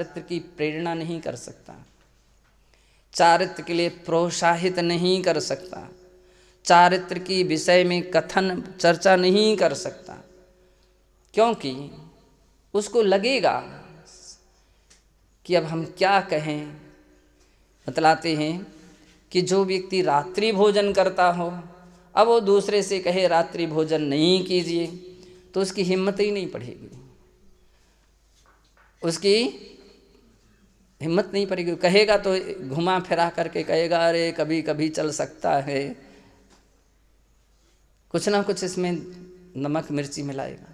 चारित्र की प्रेरणा नहीं कर सकता, चारित्र के लिए प्रोत्साहित नहीं कर सकता, चारित्र की विषय में कथन चर्चा नहीं कर सकता, क्योंकि उसको लगेगा कि अब हम क्या कहें। बतलाते हैं कि जो व्यक्ति रात्रि भोजन करता हो, अब वो दूसरे से कहे रात्रि भोजन नहीं कीजिए, तो उसकी हिम्मत ही नहीं पड़ेगी, उसकी हिम्मत नहीं पड़ेगी। कहेगा तो घुमा फिरा करके कहेगा अरे कभी कभी चल सकता है, कुछ ना कुछ इसमें नमक मिर्ची मिलाएगा।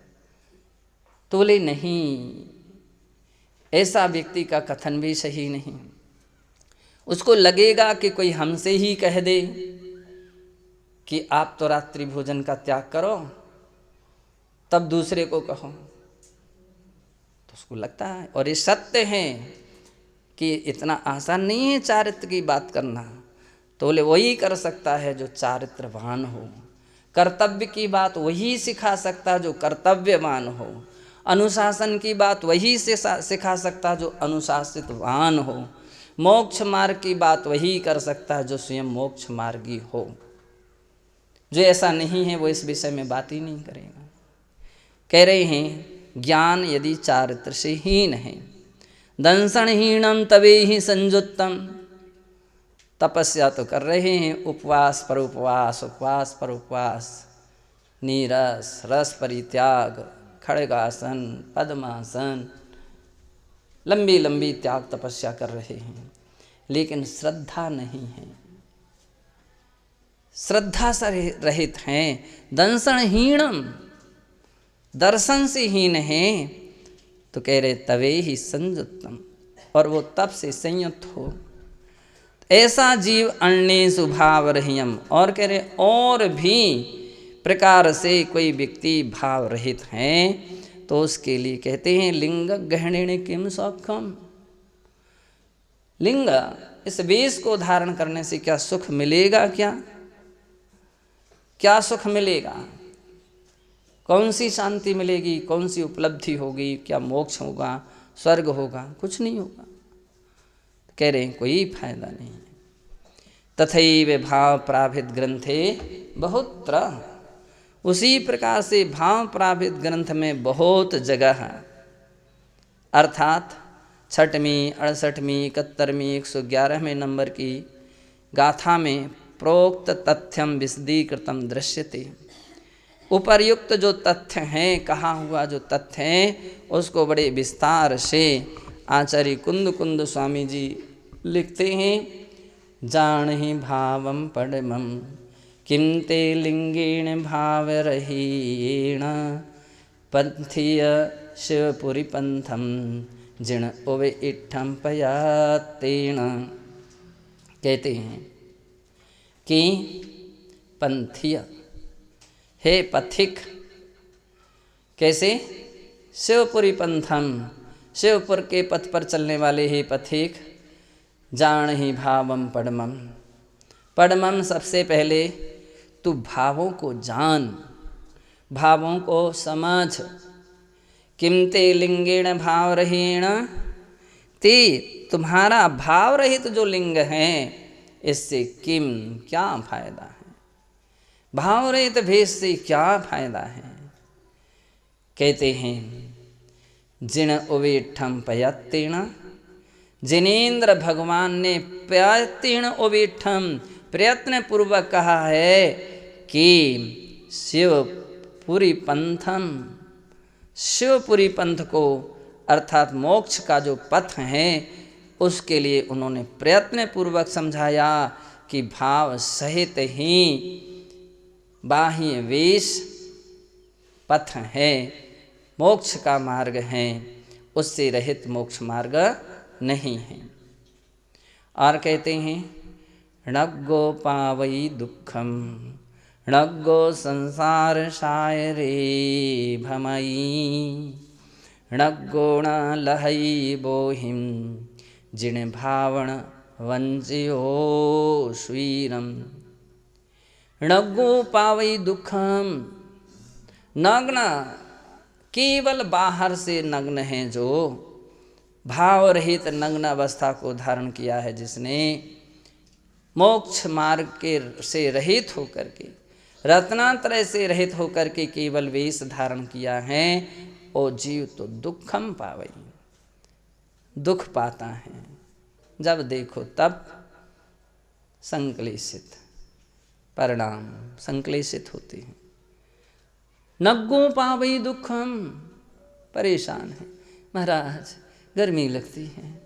तो बोले नहीं, ऐसा व्यक्ति का कथन भी सही नहीं। उसको लगेगा कि कोई हमसे ही कह दे कि आप तो रात्रि भोजन का त्याग करो, तब दूसरे को कहो, तो उसको लगता है। और ये सत्य है कि इतना आसान नहीं है चारित्र की बात करना। तो बोले वही कर सकता है जो चारित्रवान हो, कर्तव्य की बात वही सिखा सकता जो कर्तव्यवान हो, अनुशासन की बात वही से सिखा सकता जो अनुशासितवान हो, मोक्ष मार्ग की बात वही कर सकता जो स्वयं मोक्ष मार्गी हो। जो ऐसा नहीं है वो इस विषय में बात ही नहीं करेगा। कह रहे हैं ज्ञान यदि चारित्र से हीन है, दंसनहीनम तवे ही संजुत्तम। तपस्या तो कर रहे हैं, उपवास पर उपवास, उपवास पर उपवास, नीरस रस परित्याग, खड़गासन, पद्मासन, लंबी लंबी त्याग तपस्या कर रहे हैं, लेकिन श्रद्धा नहीं है, श्रद्धा से रहित हैं। दंसनहीनम, दर्शन से हीन है, तो कह रहे तवे ही संयुक्तम, और वो तब से संयुक्त हो। ऐसा जीव अन्येषु भावरहियम, और कह रहे और भी प्रकार से कोई व्यक्ति भाव रहित हैं, तो उसके लिए कहते हैं लिंग ग्रहणेन किम सौख्यम। लिंग, इस वेश को धारण करने से क्या सुख मिलेगा? क्या सुख मिलेगा? कौन सी शांति मिलेगी? कौन सी उपलब्धि होगी? क्या मोक्ष होगा? स्वर्ग होगा? कुछ नहीं होगा। कह रहे हैं कोई फायदा नहीं है। तथैव भाव प्राभित ग्रंथे बहुत्र, उसी प्रकार से भाव प्राभित ग्रंथ में बहुत जगह है, अर्थात 6वीं, 68वीं, 71वीं, 111वें नंबर की गाथा में प्रोक्त तथ्यम विशदीकृतम दृश्यते। उपर्युक्त जो तथ्य हैं, कहा हुआ जो तथ्य हैं, उसको बड़े विस्तार से आचार्य कुंद कुंद स्वामी जी लिखते हैं। जाणहि भावम पडमम किम ते लिंगेण भावरहीण, पंथीय शिवपुरी पंथम जिण उवे इट्ठम पयातेण। कहते हैं कि पंथीय, हे पथिक, कैसे? शिवपुरी पंथम, शिवपुर के पथ पर चलने वाले हे पथिक, जान ही भावम पडमम। पडमम, सबसे पहले तू भावों को जान, भावों को समझ। किमते लिंगेण भाव रहीण, ते तुम्हारा भाव रहित जो लिंग है, इससे किम, क्या फायदा है? भाव रहित भेष से क्या फायदा है? कहते हैं जिण उवेठम पयत्तेण, जिनेन्द्र भगवान ने प्रयत्न उवेठम, प्रयत्न पूर्वक कहा है कि शिवपुरी पंथम, शिवपुरी पंथ को अर्थात मोक्ष का जो पथ है, उसके लिए उन्होंने प्रयत्न पूर्वक समझाया कि भाव सहित ही बाह्य वेश पथ है, मोक्ष का मार्ग है, उससे रहित मोक्ष मार्ग नहीं है। और कहते हैं णग्गो पावई दुखम, णग्गो संसार शायरे भमई, णग्गो न लहई बोहिम जिण भावण वंचियो स्वीरम। णग्गो पावई दुखम, नग्न, केवल बाहर से नग्न हैं जो, भाव रहित नग्न अवस्था को धारण किया है जिसने, मोक्ष मार्ग के से रहित होकर के, रत्नात्रय से रहित होकर के केवल वेश धारण किया है, ओ जीव तो दुखम पावई, दुख पाता है। जब देखो तब संक्लेशित परिणाम संक्लेशित होते हैं। नग्गो पावई दुखम, परेशान है महाराज, गर्मी लगती है,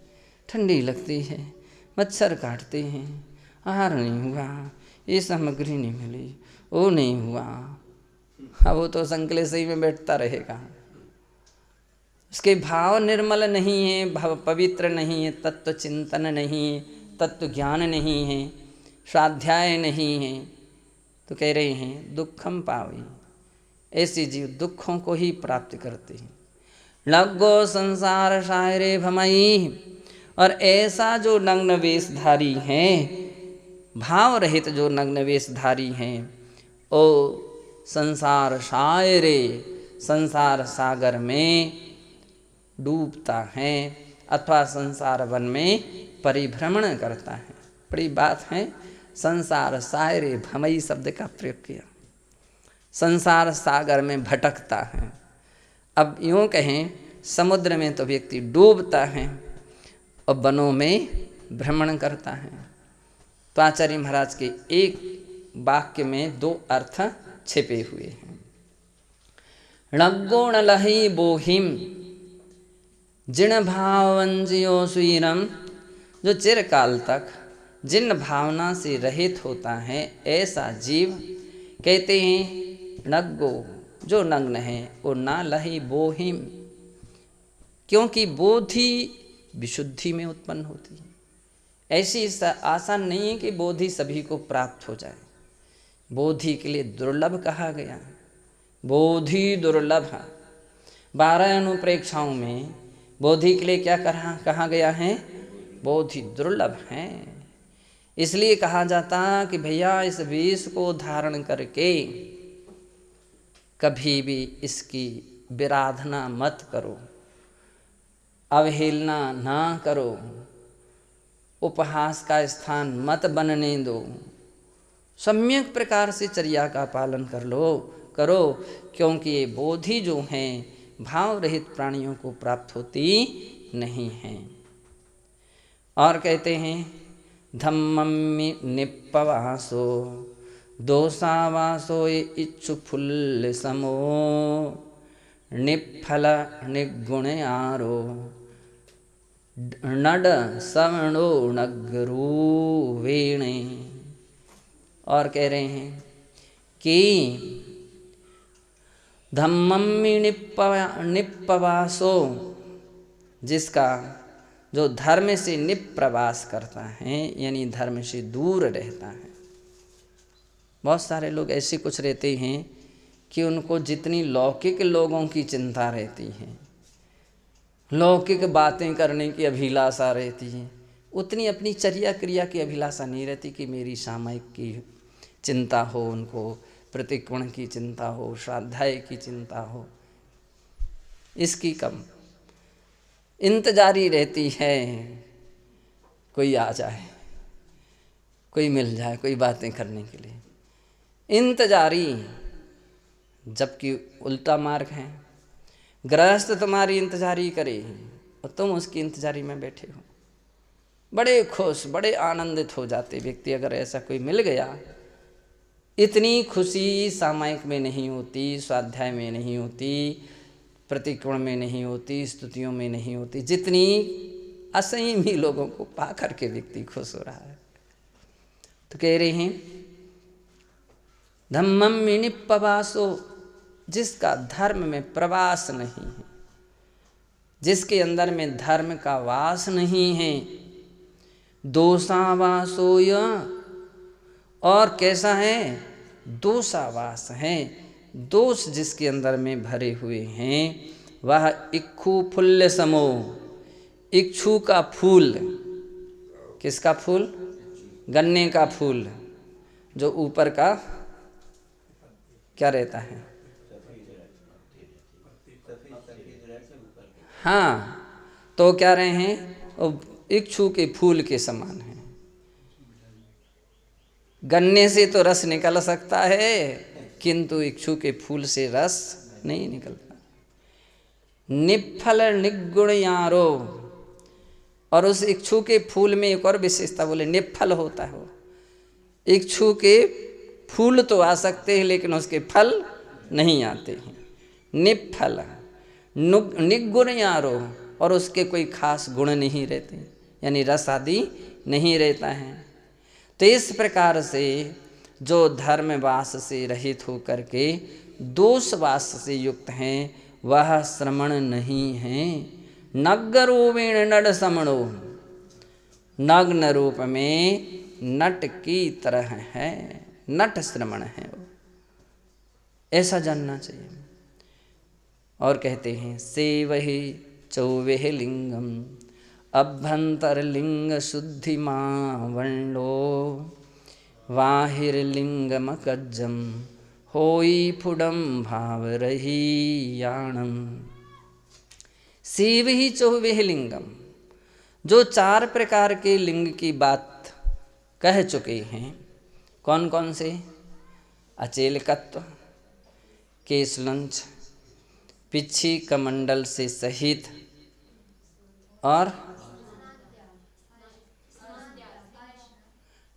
ठंडी लगती है, मच्छर काटते हैं, आहार नहीं हुआ, ये सामग्री नहीं मिली, वो नहीं हुआ। अब वो तो संकलेश ही में बैठता रहेगा। उसके भाव निर्मल नहीं है, भाव पवित्र नहीं है, तत्व चिंतन नहीं है, तत्व ज्ञान नहीं है, स्वाध्याय नहीं है, तो कह रहे हैं दुखम पावी। ऐसे जीव दुखों को ही प्राप्त करते हैं। लग्गो संसार शायरे भमई, और ऐसा जो नग्न वेशधारी हैं, भाव रहित जो नग्न वेशधारी हैं, ओ संसार शायरे, संसार सागर में डूबता है अथवा संसार वन में परिभ्रमण करता है। बड़ी बात है, संसार सायरे भमई शब्द का प्रयोग किया, संसार सागर में भटकता है। अब यूँ कहें, समुद्र में तो व्यक्ति डूबता है और वनों में भ्रमण करता है। तो आचार्य महाराज के एक वाक्य में दो अर्थ छिपे हुए हैं। णग्गो न लही बोहिम जिन भावंजियो सुईरम, जो चिरकाल तक जिन भावना से रहित होता है ऐसा जीव, कहते हैं नग्गो, जो नग्न है, वो ना लही बोहिम, क्योंकि बोधि विशुद्धि में उत्पन्न होती है। ऐसी आसान नहीं है कि बोधि सभी को प्राप्त हो जाए। बोधि के लिए दुर्लभ कहा गया, बोधि दुर्लभ। 12 अनुप्रेक्षाओं में बोधि के लिए क्या कहा गया है? बोधि दुर्लभ है। इसलिए कहा जाता कि भैया इस वेश को धारण करके कभी भी इसकी विराधना मत करो, अवहेलना ना करो, उपहास का स्थान मत बनने दो, सम्यक प्रकार से चर्या का पालन करो, क्योंकि ये बोधि जो हैं भाव रहित प्राणियों को प्राप्त होती नहीं हैं। और कहते हैं धम्मम निप्पवासो दोषावासो इच्छु फुल्ल समो निफल निगुण आरो नड सवणो नगरूवेणे। और कह रहे हैं कि धम्मम निप्पवासो, जिसका जो धर्म से निप्रवास करता है, यानी धर्म से दूर रहता है। बहुत सारे लोग ऐसे कुछ रहते हैं कि उनको जितनी लौकिक लोगों की चिंता रहती है, लौकिक बातें करने की अभिलाषा रहती है, उतनी अपनी चर्या क्रिया की अभिलाषा नहीं रहती कि मेरी सामयिक की चिंता हो, उनको प्रतिकोण की चिंता हो, श्राद्धाय की चिंता हो, इसकी कम इंतजारी रहती है। कोई आ जाए, कोई मिल जाए, कोई बातें करने के लिए इंतजारी। जबकि उल्टा मार्ग है, गृहस्थ तुम्हारी इंतजारी करे और तुम उसकी इंतजारी में बैठे हो। बड़े खुश, बड़े आनंदित हो जाते व्यक्ति अगर ऐसा कोई मिल गया। इतनी खुशी सामायिक में नहीं होती, स्वाध्याय में नहीं होती, प्रतिकोण में नहीं होती, स्तुतियों में नहीं होती, जितनी असंयमी लोगों को पा करके व्यक्ति खुश हो रहा है। तो कह रहे हैं धम्मम निप्पवासो, जिसका धर्म में प्रवास नहीं है, जिसके अंदर में धर्म का वास नहीं है। दोषावासोय, और कैसा है? दोषावास है। दोष जिसके अंदर में भरे हुए हैं, वह इक्षु फुल्ल समो, इक्षु का फूल। किसका फूल? गन्ने का फूल, जो ऊपर का क्या रहता है? हाँ, तो क्या रहे हैं, वो इक्षु के फूल के समान हैं। गन्ने से तो रस निकल सकता है, किंतु इक्षु के फूल से रस नहीं निकलता। निफल निगुण यारो, और उस इक्षु के फूल में एक और विशेषता बोले, निफल होता है वो। इक्षु के फूल तो आ सकते हैं लेकिन उसके फल नहीं आते हैं। निफल निगुण यारो, और उसके कोई खास गुण नहीं रहते, यानी रस आदि नहीं रहता है। तो इस प्रकार से जो धर्म वास से रहित होकर के दोष वास से युक्त हैं वह श्रमण नहीं है। नग्न रूपेण नट समणो, नग्न रूप में नट की तरह है, नट श्रमण है वो, ऐसा जानना चाहिए। और कहते हैं से वही चौवेह लिंगम अभ्यंतर लिंग शुद्धि मावंडो वाहिर्लिंगम कज्जम होई फुडम भाव रही याणम। शिव ही चौवेह लिंगम, जो 4 प्रकार के लिंग की बात कह चुके हैं। कौन कौन से? अचेलकत्व, केशलंच, पिच्छी कमंडल से सहित, और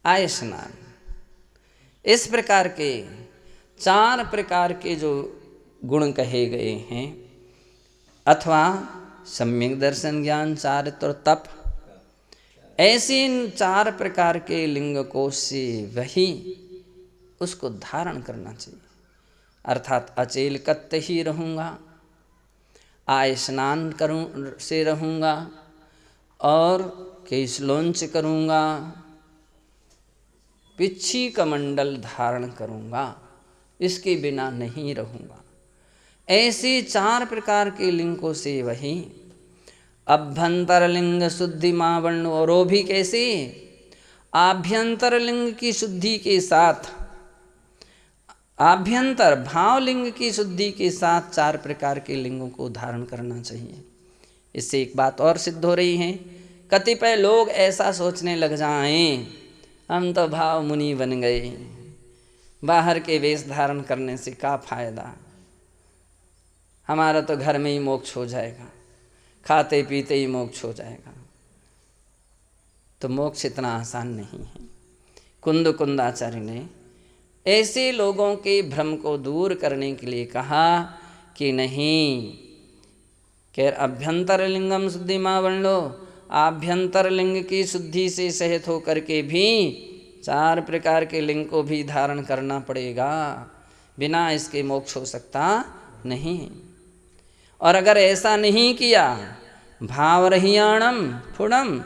आय स्नान। इस प्रकार के 4 प्रकार के जो गुण कहे गए हैं, अथवा सम्यक दर्शन ज्ञान चारित्र और तप, ऐसे इन 4 प्रकार के लिंग को से वही उसको धारण करना चाहिए। अर्थात अचेलकत्व ही रहूँगा, आय स्नान करूँ से रहूँगा, और केशलोंच करूँगा, पिच्छी कमंडल धारण करूँगा, इसके बिना नहीं रहूँगा। ऐसे 4 प्रकार के लिंगों से वही अभ्यंतर लिंग शुद्धि मावर्ण, और वो भी कैसे? आभ्यंतर लिंग की शुद्धि के साथ, आभ्यंतर भाव लिंग की शुद्धि के साथ 4 प्रकार के लिंगों को धारण करना चाहिए। इससे एक बात और सिद्ध हो रही है, कतिपय लोग ऐसा सोचने लग जाएं हम तो भाव मुनि बन गए, बाहर के वेश धारण करने से क्या फायदा, हमारा तो घर में ही मोक्ष हो जाएगा, खाते पीते ही मोक्ष हो जाएगा। तो मोक्ष इतना आसान नहीं है। कुंदाचार्य ने ऐसे लोगों के भ्रम को दूर करने के लिए कहा कि नहीं, कैर अभ्यंतर लिंगम शुद्धि मावंडो, आभ्यंतर लिंग की शुद्धि से सहित होकर के भी 4 प्रकार के लिंग को भी धारण करना पड़ेगा, बिना इसके मोक्ष हो सकता नहीं। और अगर ऐसा नहीं किया, भावरहियाणम फुडम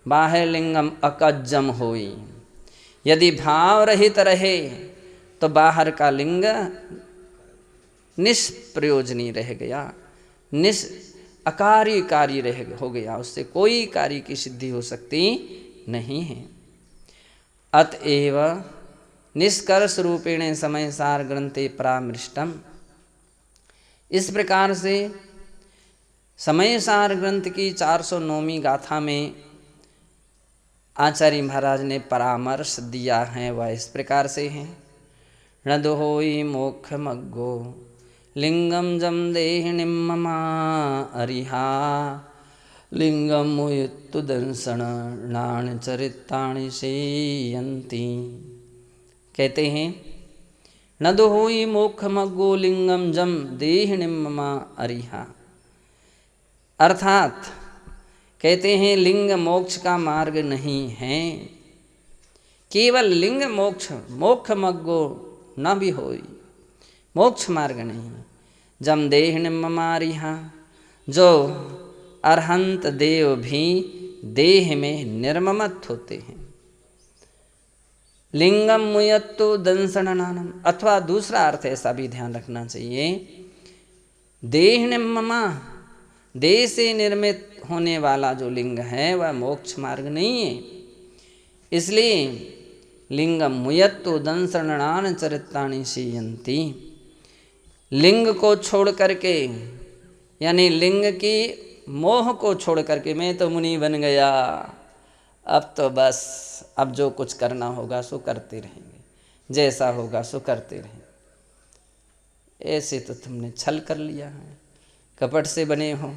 बाह्यलिंगम अकज्जम होई, यदि भाव रहित रहे तो बाहर का लिंग निष्प्रयोजनी रह गया, अकार्य कार्य हो गया, उससे कोई कार्य की सिद्धि हो सकती नहीं है। अतएव निष्कर्ष रूपेण समय सार ग्रंथे परामृष्टम, इस प्रकार से समय सार ग्रंथ की 409वीं गाथा में आचार्य महाराज ने परामर्श दिया है, वह इस प्रकार से है। नदो होई मोक्ष मग्गो लिंगम जम देहिणिम ममा अरिहा लिंगम मुयुत्तु दंसन नाण चरिताणि सेयंती। कहते हैं नदो होई मोक्ष मग्गो लिंगम जम देहिणिम ममा अरिहा, अर्थात कहते हैं लिंग मोक्ष का मार्ग नहीं है, केवल लिंग मोक्ष, मोक्ष मग्गो न भी होई, मोक्ष मार्ग नहीं। जम देहिणिम ममा अरिहा, जो अरहंत देव भी देह में निर्ममत होते हैं। लिंगम मुयत्तु दंसनानम, अथवा दूसरा अर्थ ऐसा भी ध्यान रखना चाहिए, देहिणिम ममा, देह से निर्मित होने वाला जो लिंग है वह मोक्ष मार्ग नहीं है। इसलिए लिंगम मुयत्तु दंसनान चरितानि सीयंती, लिंग को छोड़ करके, यानी लिंग की मोह को छोड़ करके मैं तो मुनि बन गया, अब तो बस अब जो कुछ करना होगा सो करते रहेंगे, जैसा होगा सो करते रहेंगे। ऐसे तो तुमने छल कर लिया है, कपट से बने हो,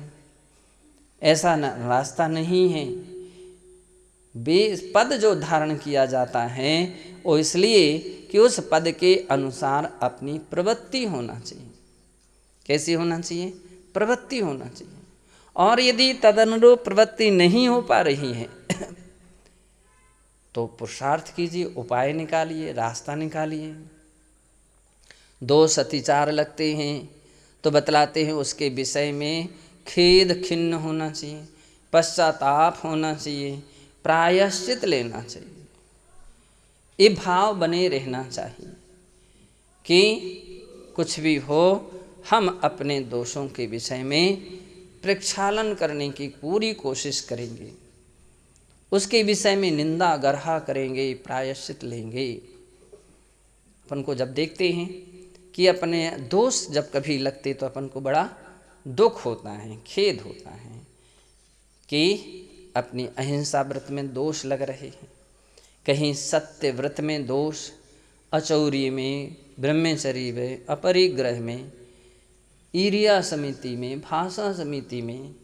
ऐसा रास्ता नहीं है। पद जो धारण किया जाता है वो इसलिए कि उस पद के अनुसार अपनी प्रवृत्ति होना चाहिए। कैसी होना चाहिए? प्रवृत्ति होना चाहिए। और यदि तदनुरूप प्रवृत्ति नहीं हो पा रही है तो पुरुषार्थ कीजिए, उपाय निकालिए, रास्ता निकालिए। दोष अतिचार लगते हैं तो बतलाते हैं उसके विषय में खेद खिन्न होना चाहिए, पश्चाताप होना चाहिए, प्रायश्चित लेना चाहिए। ये भाव बने रहना चाहिए कि कुछ भी हो हम अपने दोषों के विषय में प्रक्षालन करने की पूरी कोशिश करेंगे, उसके विषय में निंदा गर्हा करेंगे, प्रायश्चित लेंगे। अपन को जब देखते हैं कि अपने दोष जब कभी लगते तो अपन को बड़ा दुख होता है, खेद होता है कि अपनी अहिंसा व्रत में दोष लग रहे हैं, कहीं सत्य व्रत में दोष, अचौर्य में, ब्रह्मचर्य में, अपरिग्रह में, ईर्ष्या समिति में, भाषा समिति में,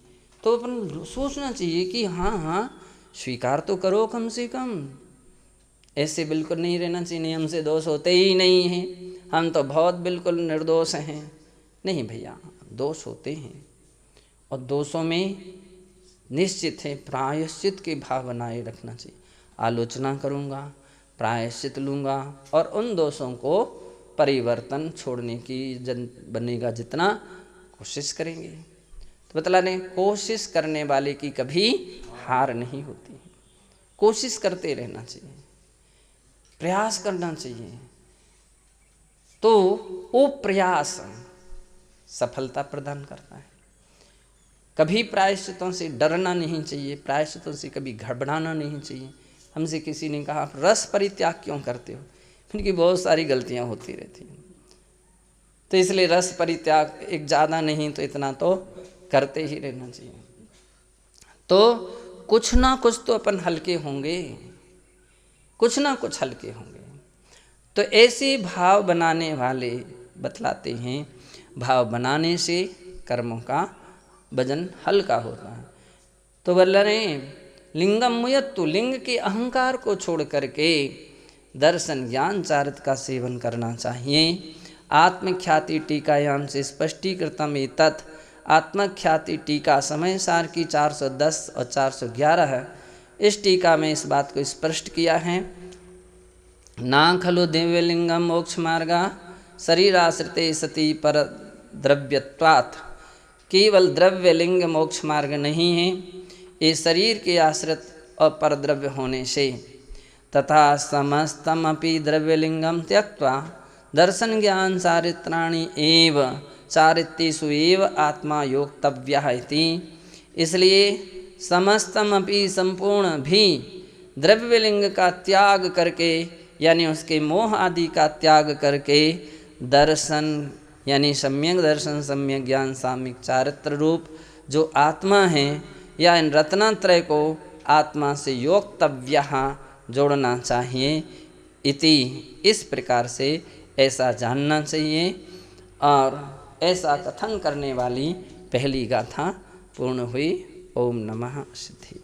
तो अपन सोचना चाहिए कि हाँ स्वीकार तो करो कम से कम। ऐसे बिल्कुल नहीं रहना चाहिए, नहीं हमसे दोष होते ही नहीं हैं, हम तो बहुत बिल्कुल निर्दोष हैं। नहीं भैया, दोष होते हैं और दोषों में निश्चित है प्रायश्चित के भाव बनाए रखना चाहिए। आलोचना करूँगा, प्रायश्चित लूँगा और उन दोषों को परिवर्तन छोड़ने की बनेगा जितना कोशिश करेंगे। तो बतला दें, कोशिश करने वाले की कभी हार नहीं होती है। कोशिश करते रहना चाहिए, प्रयास करना चाहिए, तो वो प्रयास सफलता प्रदान करता है। कभी प्रायश्चितों से डरना नहीं चाहिए, प्रायश्चितों से कभी घबराना नहीं चाहिए। हमसे किसी ने कहा आप रस परित्याग क्यों करते हो? क्योंकि बहुत सारी गलतियां होती रहती हैं, तो इसलिए रस परित्याग एक ज़्यादा नहीं तो इतना तो करते ही रहना चाहिए। तो कुछ ना कुछ तो अपन हल्के होंगे, कुछ ना कुछ हल्के होंगे। तो ऐसे भाव बनाने वाले बतलाते हैं, भाव बनाने से कर्मों का वजन हल्का होता है। तो बोल रहे लिंगम मुयत्तु, लिंग के अहंकार को छोड़ करके दर्शन ज्ञान चारित्र का सेवन करना चाहिए। आत्मख्याति टीकायाम से स्पष्टीकृतम एतत्, आत्मख्याति टीका समय सार की 410 और 411 है। इस टीका में इस बात को स्पष्ट किया है, ना खलु दिव्यलिंगम मोक्ष मार्गा शरीराश्रिते सती पर द्रव्यत्वात्, केवल द्रव्यलिंग मोक्ष मार्ग नहीं है, ये शरीर के आश्रित और परद्रव्य होने से। तथा समस्तमपि द्रव्यलिंगम त्यक्त्वा दर्शन ज्ञान चारित्राणि एव चारित्रेषु एव आत्मा योक्तव्यः इति। इसलिए समस्तमपि संपूर्ण भी द्रव्यलिंग का त्याग करके, यानी उसके मोह आदि का त्याग करके दर्शन यानी सम्यक दर्शन, सम्यक ज्ञान, साम्यक चारित्र रूप जो आत्मा है या इन रत्नत्रय को आत्मा से योक्तव्यः जोड़ना चाहिए इति। इस प्रकार से ऐसा जानना चाहिए और ऐसा कथन करने वाली पहली गाथा पूर्ण हुई। ओम नमः सिद्धि।